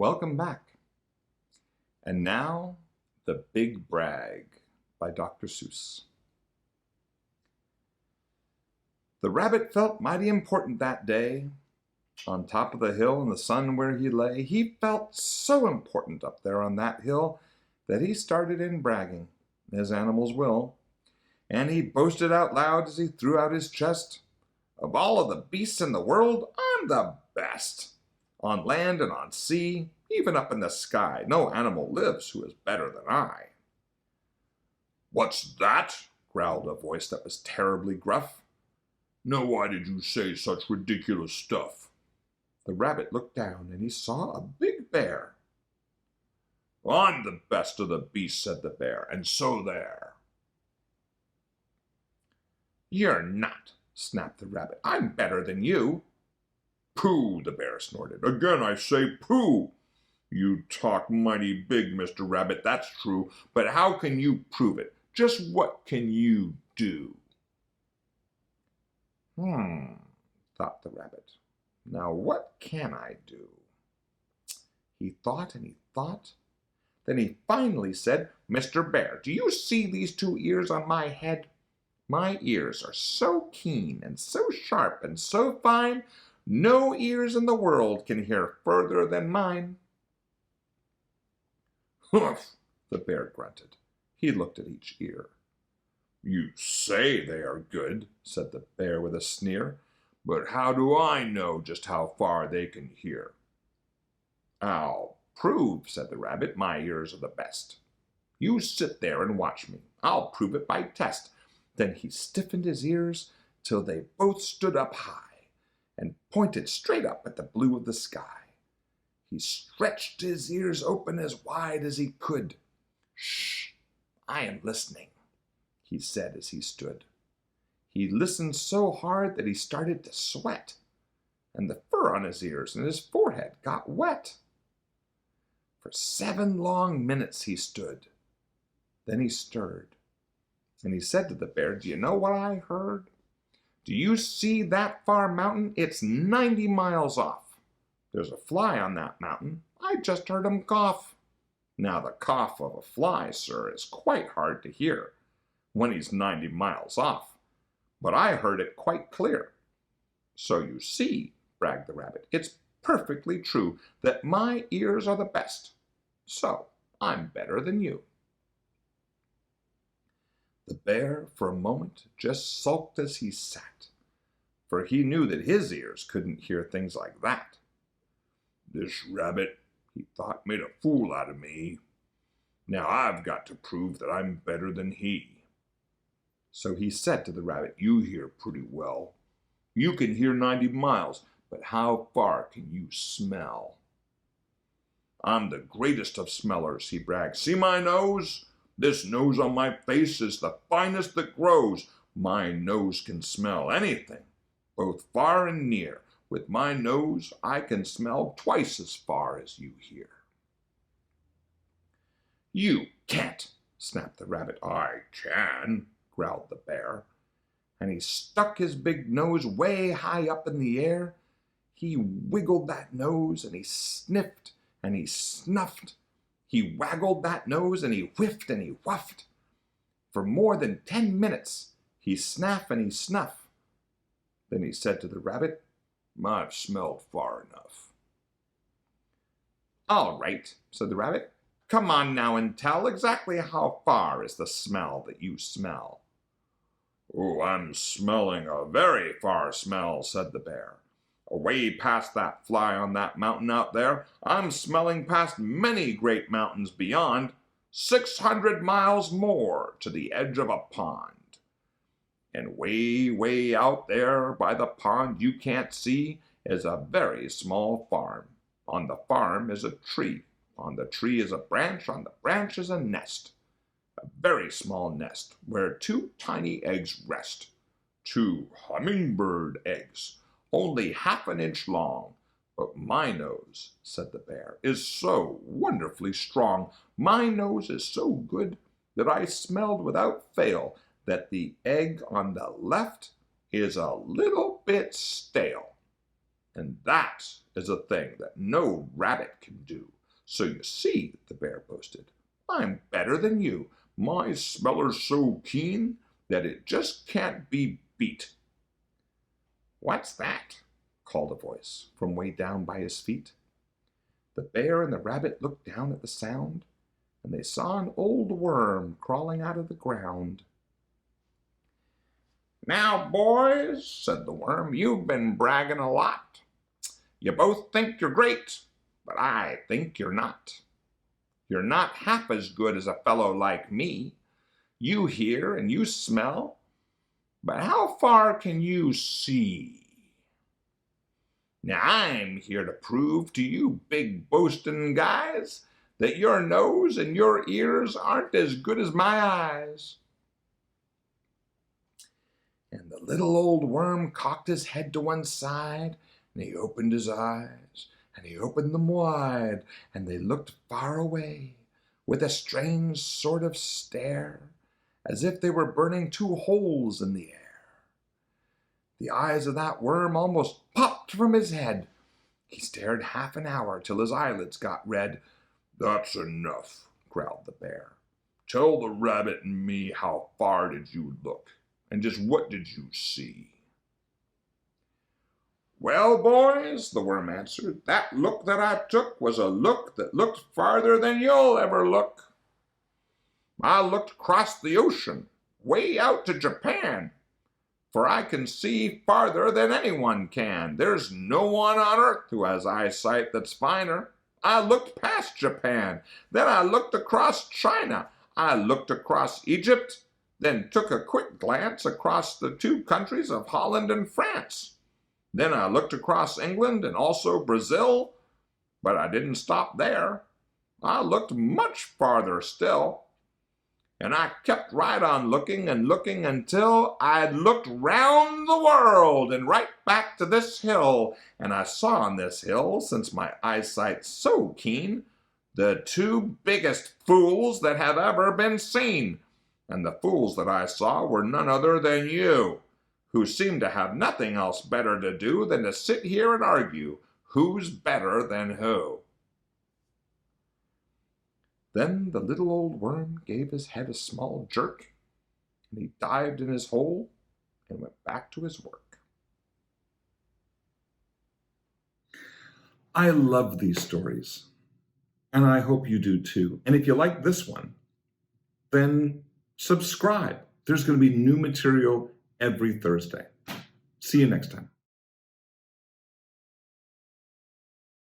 Welcome back. And now, The Big Brag by Dr. Seuss. The rabbit felt mighty important that day. On top of the hill in the sun where he lay, he felt so important up there on that hill that he started in bragging, as animals will. And he boasted out loud as he threw out his chest, "Of all of the beasts in the world, I'm the best. On land and on sea, even up in the sky, no animal lives who is better than I." "What's that?" growled a voice that was terribly gruff. "Now why did you say such ridiculous stuff?" The rabbit looked down and he saw a big bear. "I'm the best of the beasts," said the bear, "and so there." "You're not," snapped the rabbit. "I'm better than you." "Pooh," the bear snorted. "Again I say pooh. You talk mighty big, Mr. Rabbit, that's true, but how can you prove it? Just what can you do?" Thought the rabbit. "Now what can I do?" He thought and he thought. Then he finally said, "Mr. Bear, do you see these two ears on my head? My ears are so keen and so sharp and so fine, no ears in the world can hear further than mine." "Humph!" the bear grunted. He looked at each ear. "You say they are good," said the bear with a sneer, "but how do I know just how far they can hear?" "I'll prove," said the rabbit, "my ears are the best. You sit there and watch me. I'll prove it by test." Then he stiffened his ears till they both stood up high and pointed straight up at the blue of the sky. He stretched his ears open as wide as he could. "Shh! I am listening," he said as he stood. He listened so hard that he started to sweat, and the fur on his ears and his forehead got wet. For 7 long minutes he stood. Then he stirred, and he said to the bear, "Do you know what I heard? Do you see that far mountain? It's 90 miles off. There's a fly on that mountain. I just heard him cough. Now the cough of a fly, sir, is quite hard to hear when he's 90 miles off, but I heard it quite clear. So you see," bragged the rabbit, "it's perfectly true that my ears are the best. So I'm better than you." The bear, for a moment, just sulked as he sat, for he knew that his ears couldn't hear things like that. "This rabbit," he thought, "made a fool out of me. Now I've got to prove that I'm better than he." So he said to the rabbit, "You hear pretty well. You can hear 90 miles, but how far can you smell?" "I'm the greatest of smellers," he bragged. "See my nose? This nose on my face is the finest that grows. My nose can smell anything, both far and near. With my nose, I can smell twice as far as you hear." "You can't," snapped the rabbit. "I can," growled the bear. And he stuck his big nose way high up in the air. He wiggled that nose, and he sniffed, and he snuffed. He waggled that nose, and he whiffed, and he whuffed. For more than 10 minutes, he snaff and he snuff. Then he said to the rabbit, "I've smelled far enough." "All right," said the rabbit. "Come on now and tell exactly how far is the smell that you smell." "Oh, I'm smelling a very far smell," said the bear. "Away past that fly on that mountain out there, I'm smelling past many great mountains beyond, 600 miles more to the edge of a pond. And way, way out there by the pond you can't see is a very small farm. On the farm is a tree. On the tree is a branch. On the branch is a nest. A very small nest where 2 tiny eggs rest. 2 hummingbird eggs, only half an inch long. But my nose," said the bear, "is so wonderfully strong. My nose is so good that I smelled without fail that the egg on the left is a little bit stale." And that is a thing that no rabbit can do. So you see, the bear boasted, I'm better than you. My smeller's so keen that it just can't be beat. What's that? Called a voice from way down by his feet. The bear and the rabbit looked down at the sound, and they saw an old worm crawling out of the ground. Now, boys, said the worm, you've been bragging a lot. You both think you're great, but I think you're not. You're not half as good as a fellow like me. You hear and you smell, but how far can you see? Now I'm here to prove to you big boasting guys that your nose and your ears aren't as good as my eyes. And the little old worm cocked his head to one side, and he opened his eyes, and he opened them wide, and they looked far away with a strange sort of stare, as if they were burning two holes in the air. The eyes of that worm almost popped from his head. He stared half an hour till his eyelids got red. That's enough, growled the bear. Tell the rabbit and me how far did you look, and just what did you see? Well, boys, the worm answered, that look that I took was a look that looked farther than you'll ever look. I looked across the ocean, way out to Japan, for I can see farther than anyone can. There's no one on earth who has eyesight that's finer. I looked past Japan, then I looked across China, I looked across Egypt, then took a quick glance across the two countries of Holland and France. Then I looked across England and also Brazil, but I didn't stop there. I looked much farther still, and I kept right on looking and looking until I'd looked round the world and right back to this hill, and I saw on this hill, since my eyesight's so keen, the two biggest fools that have ever been seen. And the fools that I saw were none other than you, who seem to have nothing else better to do than to sit here and argue who's better than who. Then the little old worm gave his head a small jerk, and he dived in his hole and went back to his work. I love these stories, and I hope you do too. And if you like this one, then subscribe. There's going to be new material every Thursday. See you next time.